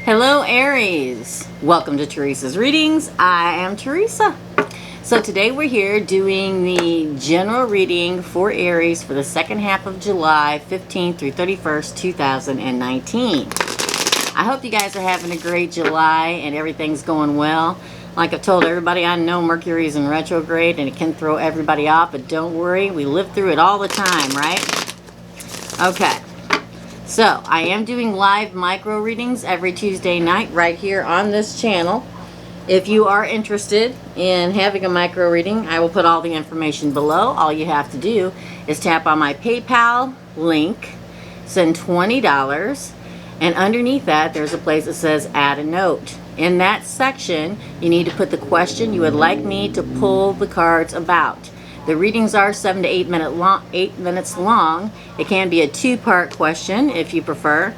Hello Aries, welcome to Teresa's Readings. I am Teresa. So today we're here doing the general reading for Aries for the second half of July 15th through 31st, 2019. I hope you guys are having a great July and everything's going well. Like I've told everybody, I know Mercury's in retrograde and it can throw everybody off, but don't worry, we live through it all the time, right? Okay. So, I am doing live micro readings every Tuesday night right here on this channel. If you are interested in having a micro reading, I will put all the information below. All you have to do is tap on my PayPal link, send $20, and underneath that there's a place that says add a note. In that section, you need to put the question you would like me to pull the cards about. The readings are 7 to 8 minutes long. It can be a two-part question if you prefer.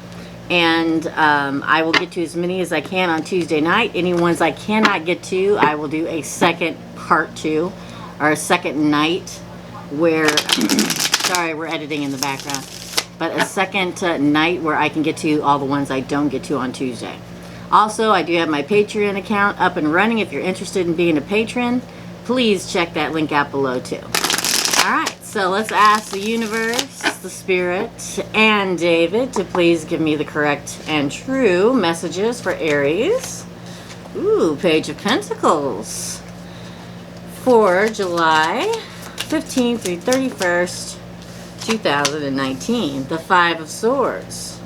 And I will get to as many as I can on Tuesday night. Any ones I cannot get to, I will do a second part 2 or a second night where, sorry, we're editing in the background. But a second night where I can get to all the ones I don't get to on Tuesday. Also, I do have my Patreon account up and running. If you're interested in being a patron, please check that link out below too. Alright, so let's ask the universe, the spirit, and David to please give me the correct and true messages for Aries. Ooh, Page of Pentacles for July 15th through 31st, 2019. The Five of Swords.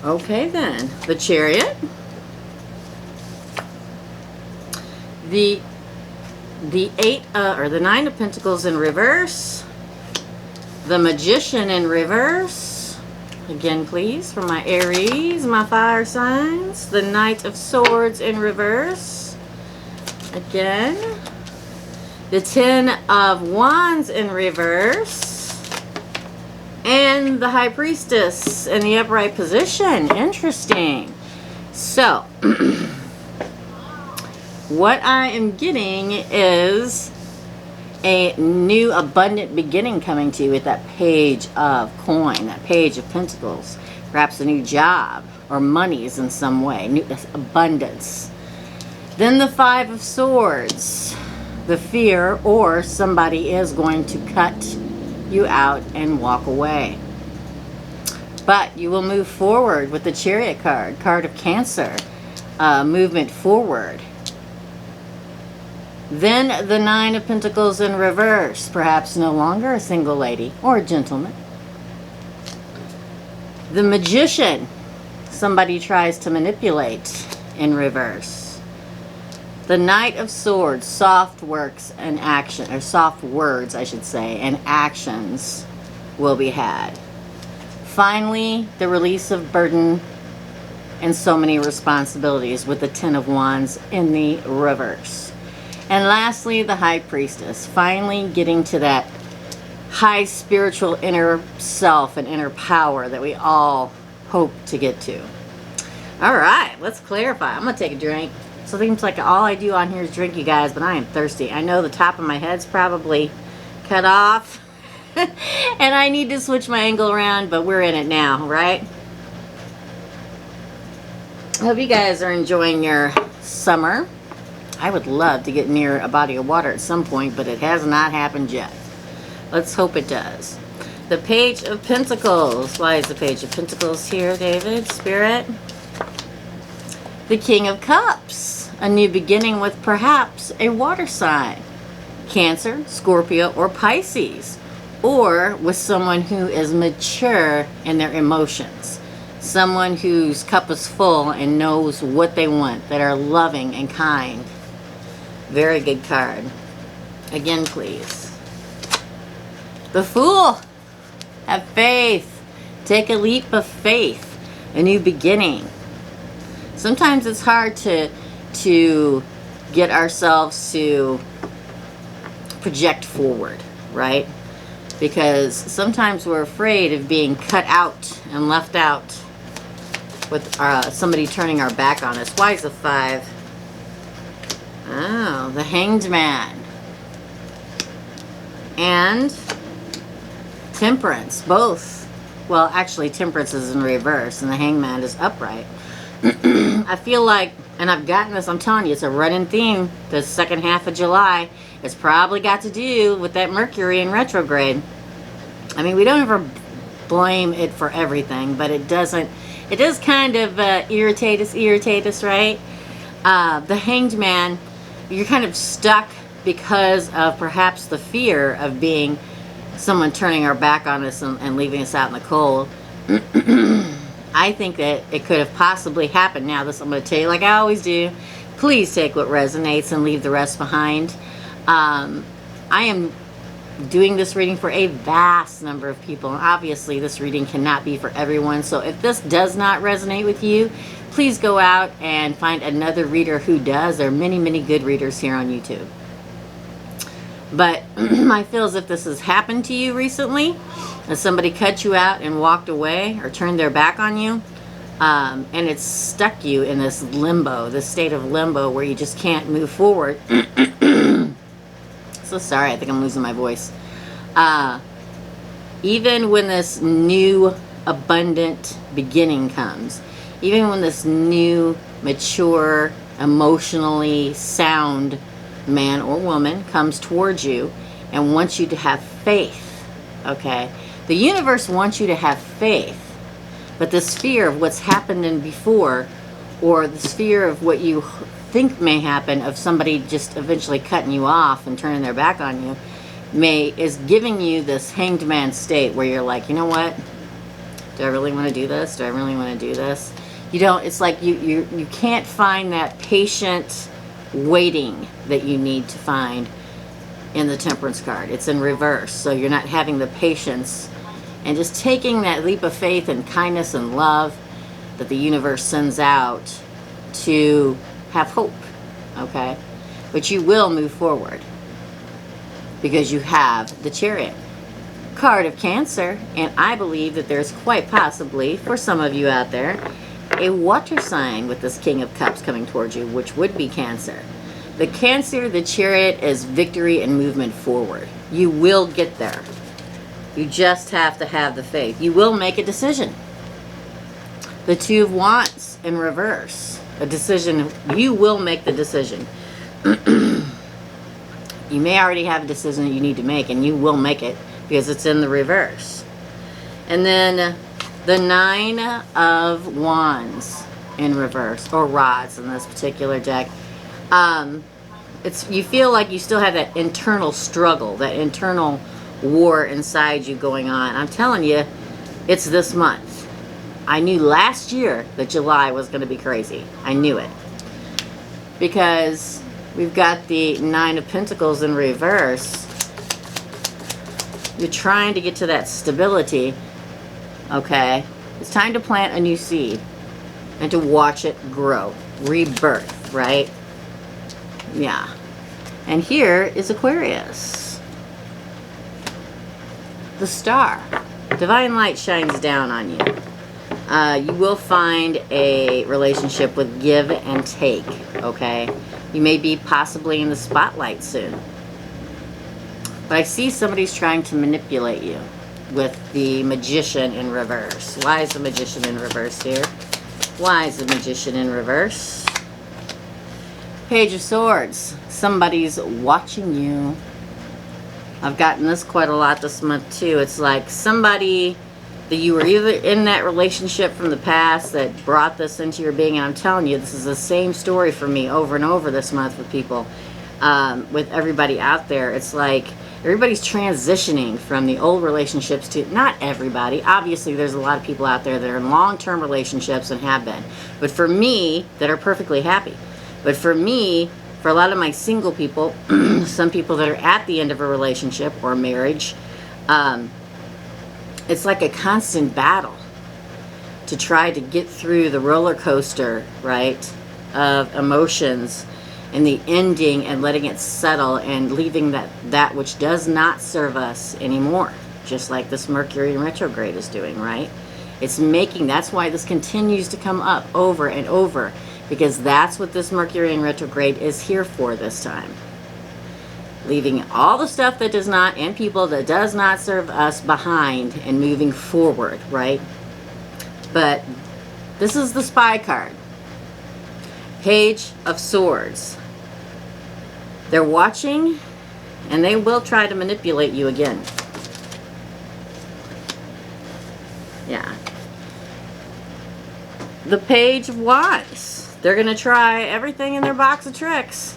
Okay then, the Chariot. The Nine of Pentacles in reverse, the Magician in reverse, again please for my Aries, my fire signs, the Knight of Swords in reverse, again, the Ten of Wands in reverse, and the High Priestess in the upright position. Interesting. So what I am getting is a new abundant beginning coming to you with that Page of Coin, that Page of Pentacles. Perhaps a new job or monies in some way, new abundance. Then the Five of Swords, the fear, or somebody is going to cut you out and walk away. But you will move forward with the Chariot card, card of Cancer, movement forward. Then the Nine of Pentacles in reverse, perhaps no longer a single lady or a gentleman. The Magician, somebody tries to manipulate in reverse. The Knight of Swords, soft works and action, or soft words I should say, and actions will be had. Finally, the release of burden and so many responsibilities with the Ten of Wands in the reverse. And lastly, the High Priestess, finally getting to that high spiritual inner self and inner power that we all hope to get to. All right, let's clarify. I'm going to take a drink. So it seems like all I do on here is drink, you guys, but I am thirsty. I know the top of my head's probably cut off, and I need to switch my angle around, but we're in it now, right? I hope you guys are enjoying your summer. I would love to get near a body of water at some point, but it has not happened yet. Let's hope it does. The Page of Pentacles. Why is the Page of Pentacles here, David? Spirit. The King of Cups. A new beginning with perhaps a water sign. Cancer, Scorpio, or Pisces. Or with someone who is mature in their emotions. Someone whose cup is full and knows what they want, that are loving and kind. Very good card. Again, please. The Fool. Have faith. Take a leap of faith. A new beginning. Sometimes it's hard to get ourselves to project forward, right? Because sometimes we're afraid of being cut out and left out with somebody turning our back on us. Why is the 5? Oh, the Hanged Man. And Temperance, both Well, actually, Temperance is in reverse and the Hangman is upright. I feel like, and I've gotten this, I'm telling you, it's a running theme the second half of July. It's probably got to do with that Mercury in retrograde. I mean, we don't ever blame it for everything, but it does kind of irritate us, right? The Hanged Man, you're kind of stuck because of perhaps the fear of being someone turning our back on us and leaving us out in the cold. I think that it could have possibly happened. Now, this I'm going to tell you like I always do. Please take what resonates and leave the rest behind. I am doing this reading for a vast number of people. And obviously, this reading cannot be for everyone. So if this does not resonate with you, please go out and find another reader who does. There are many, many good readers here on YouTube. But I feel as if this has happened to you recently, and somebody cut you out and walked away or turned their back on you, and it's stuck you in this limbo, this state of limbo where you just can't move forward. So sorry, I think I'm losing my voice. Even when this new abundant beginning comes, even when this new mature, emotionally sound man or woman comes towards you and wants you to have faith, okay? The universe wants you to have faith, but this fear of what's happened in before, or this fear of what you think may happen of somebody just eventually cutting you off and turning their back on you, is giving you this Hanged Man state where you're like, you know what? Do I really want to do this? Do I really want to do this? You don't. It's like you can't find that patient waiting that you need to find in the Temperance card. It's in reverse, so you're not having the patience and just taking that leap of faith and kindness and love that the universe sends out to have hope, okay? But you will move forward because you have the Chariot card of Cancer, and I believe that there's quite possibly, for some of you out there, a water sign with this King of Cups coming towards you, which would be Cancer. The Cancer, the Chariot, is victory and movement forward. You will get there. You just have to have the faith. You will make a decision. The Two of Wands in reverse. A decision. You will make the decision. You may already have a decision that you need to make, and you will make it because it's in the reverse. And then the Nine of Wands in reverse, or rods in this particular deck. You feel like you still have that internal struggle, that internal war inside you going on. I'm telling you, it's this month. I knew last year that July was going to be crazy. I knew it. Because we've got the Nine of Pentacles in reverse. You're trying to get to that stability. Okay? It's time to plant a new seed and to watch it grow. Rebirth, right? Yeah. And here is Aquarius. The Star. Divine light shines down on you. You will find a relationship with give and take, okay? You may be possibly in the spotlight soon. But I see somebody's trying to manipulate you with the Magician in reverse. Why is the Magician in reverse here? Why is the Magician in reverse? Page of Swords. Somebody's watching you. I've gotten this quite a lot this month too. It's like somebody that you were either in that relationship from the past that brought this into your being. And I'm telling you, this is the same story for me over and over this month with people. With everybody out there. It's like everybody's transitioning from the old relationships to, not everybody. Obviously, there's a lot of people out there that are in long-term relationships and have been. But for me, that are perfectly happy. But for me, for a lot of my single people, some people that are at the end of a relationship or marriage, it's like a constant battle to try to get through the roller coaster, right, of emotions and the ending and letting it settle and leaving that which does not serve us anymore, just like this Mercury in retrograde is doing, right? It's making, that's why this continues to come up over and over, because that's what this Mercury in retrograde is here for this time. leaving all the stuff that does not, and people that does not serve us behind and moving forward, right? But this is the spy card. Page of Swords. They're watching, and they will try to manipulate you again. Yeah. The Page of Wands. They're going to try everything in their box of tricks.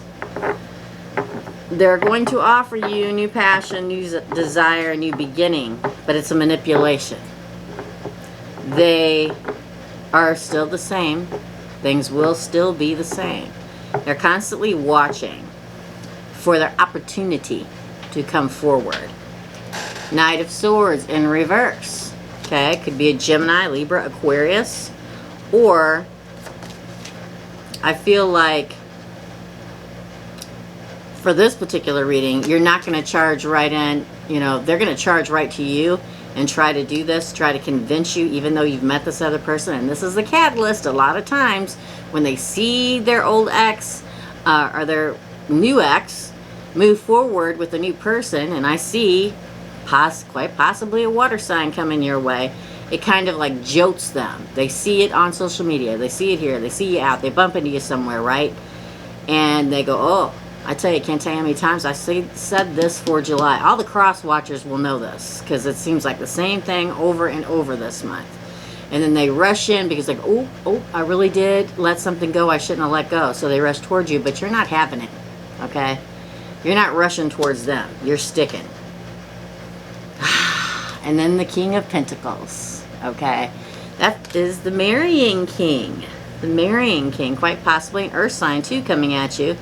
They're going to offer you new passion, new desire, a new beginning, but it's a manipulation. They are still the same. Things will still be the same. They're constantly watching for their opportunity to come forward. Knight of Swords in reverse. Okay, could be a Gemini, Libra, Aquarius, or I feel like for this particular reading, you're not going to charge right in, you know, they're going to charge right to you and try to do this, try to convince you, even though you've met this other person. And this is the catalyst. A lot of times when they see their old ex or their new ex move forward with a new person, and I see quite possibly a water sign coming your way, it kind of like jolts them. They see it on social media. They see it here. They see you out. They bump into you somewhere, right? And they go, oh, I tell you, can't tell you how many times I said this for July. All the cross watchers will know this because it seems like the same thing over and over this month. And then they rush in because like, oh, I really did let something go I shouldn't have let go. So they rush towards you, but you're not having it, okay? You're not rushing towards them. You're sticking. And then the King of Pentacles, okay? That is the Marrying King. The Marrying King, quite possibly an earth sign too coming at you.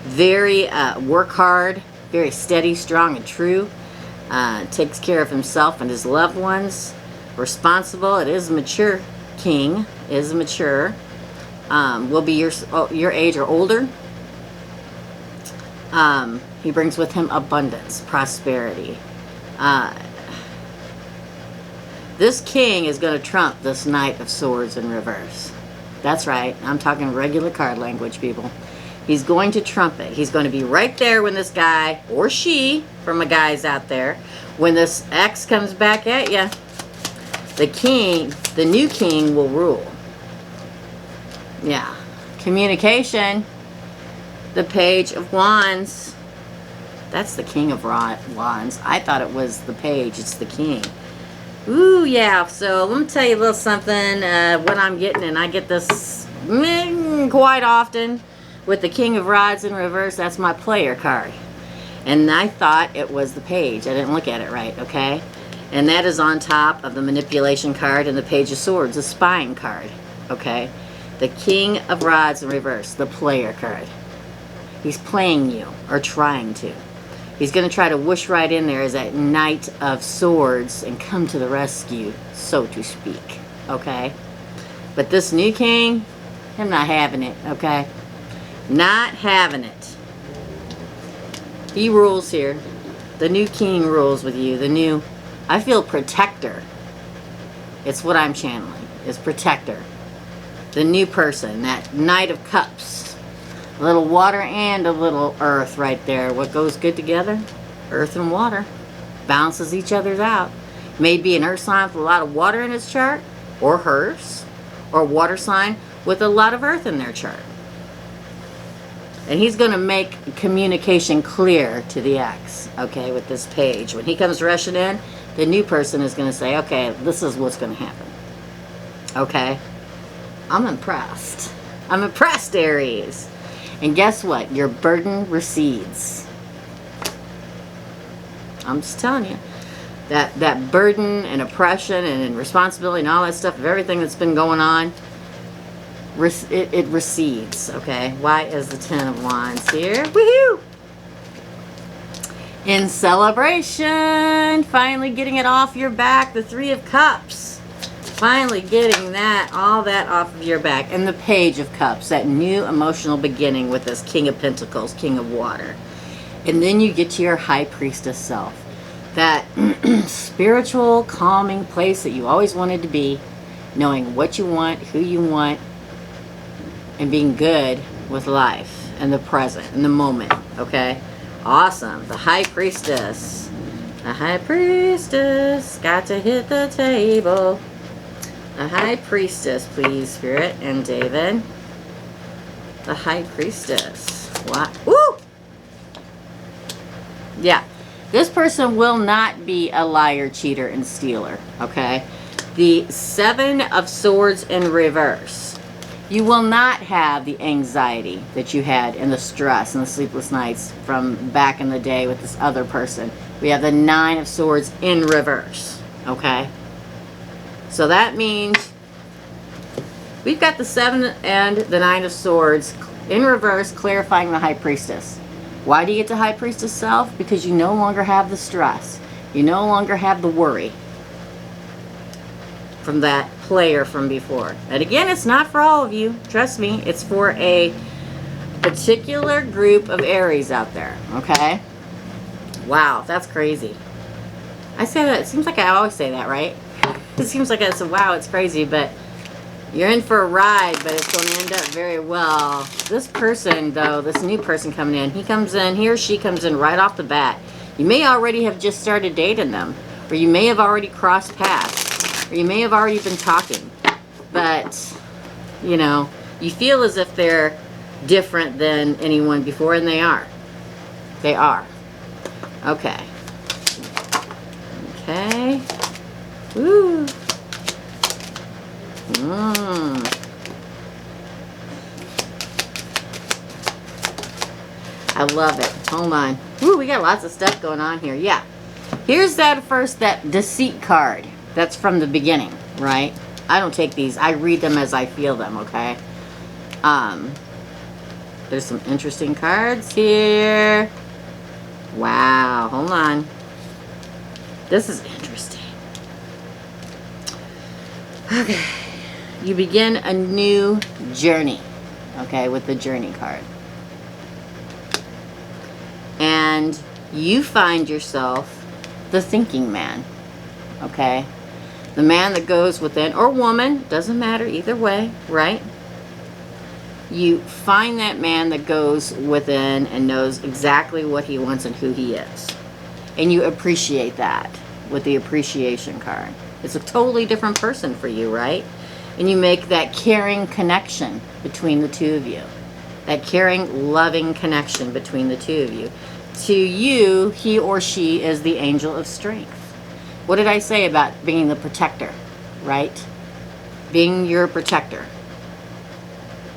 Very work hard, very steady, strong, and true. Takes care of himself and his loved ones. Responsible. It is mature. King is mature. Will be your age or older. He brings with him abundance, prosperity. This king is going to trump this Knight of Swords in reverse. That's right. I'm talking regular card language, people. He's going to trump it. He's going to be right there when this guy, or she, from the guys out there, when this ex comes back at you, the king, the new king will rule. Yeah. Communication. The Page of Wands. That's the King of Wands. I thought it was the page. It's the king. Ooh, yeah. So let me tell you a little something. What I'm getting, and I get this quite often with the King of Rods in reverse. That's my player card. And I thought it was the page. I didn't look at it right, okay? And that is on top of the manipulation card and the Page of Swords, the spying card, okay? The King of Rods in reverse, the player card. He's playing you, or trying to. He's going to try to whoosh right in there as that Knight of Swords and come to the rescue, so to speak, okay? But this new king, I'm not having it, okay? Not having it. He rules here. The new king rules with you. The new, I feel protector. It's what I'm channeling, is protector. The new person, that Knight of Cups. A little water and a little earth right there. What goes good together? Earth and water. Balances each other's out. Maybe an earth sign with a lot of water in its chart, or hers, or a water sign with a lot of earth in their chart. And he's going to make communication clear to the ex, okay, with this page. When he comes rushing in, the new person is going to say, okay, this is what's going to happen. Okay? I'm impressed. I'm impressed, Aries. And guess what? Your burden recedes. I'm just telling you. That burden and oppression and responsibility and all that stuff of everything that's been going on, it recedes, okay? Why is the Ten of Wands here? Woohoo! In celebration, finally getting it off your back, the Three of Cups. Finally getting all that off of your back. And the Page of Cups, that new emotional beginning with this King of Pentacles, King of Water. And then you get to your High Priestess self. That spiritual, calming place that you always wanted to be, knowing what you want, who you want, and being good with life and the present and the moment, okay? Awesome. The High Priestess. The High Priestess got to hit the table. The High Priestess, please, Spirit and David. The High Priestess. What? Woo! Yeah. This person will not be a liar, cheater, and stealer. Okay? The Seven of Swords in reverse. You will not have the anxiety that you had and the stress and the sleepless nights from back in the day with this other person. We have the Nine of Swords in reverse. Okay? So that means we've got the Seven and the Nine of Swords in reverse, clarifying the High Priestess. Why do you get to High Priestess self? Because you no longer have the stress. You no longer have the worry from that player from before. And again, it's not for all of you. Trust me. It's for a particular group of Aries out there. Okay? Wow, that's crazy. I say that. It seems like I always say that, right? It seems like it's a wow, it's crazy, but you're in for a ride, but it's going to end up very well. This person, though, this new person coming in, he or she comes in right off the bat. You may already have just started dating them, or you may have already crossed paths, or you may have already been talking, but, you know, you feel as if they're different than anyone before, and they are. They are. Okay. Okay. Woo. I love it. Hold on. Ooh, we got lots of stuff going on here. Yeah. Here's that deceit card. That's from the beginning, right? I don't take these. I read them as I feel them, okay? There's some interesting cards here. Wow. Hold on. This is interesting. Okay. You begin a new journey, okay, with the journey card. And you find yourself the thinking man, okay? The man that goes within, or woman, doesn't matter either way, right? You find that man that goes within and knows exactly what he wants and who he is. And you appreciate that with the appreciation card. It's a totally different person for you, right? And you make that caring connection between the two of you. That caring, loving connection between the two of you. To you, he or she is the angel of strength. What did I say about being the protector, right? Being your protector.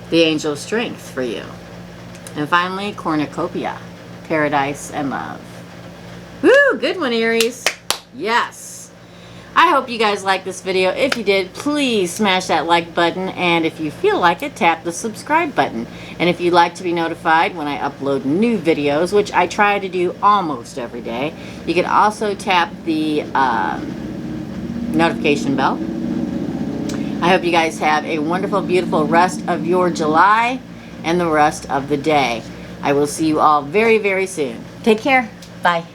The angel of strength for you. And finally, cornucopia. Paradise and love. Woo! Good one, Aries. Yes. I hope you guys liked this video. If you did, please smash that like button. And if you feel like it, tap the subscribe button. And if you'd like to be notified when I upload new videos, which I try to do almost every day, you can also tap the notification bell. I hope you guys have a wonderful, beautiful rest of your July and the rest of the day. I will see you all very, very soon. Take care. Bye.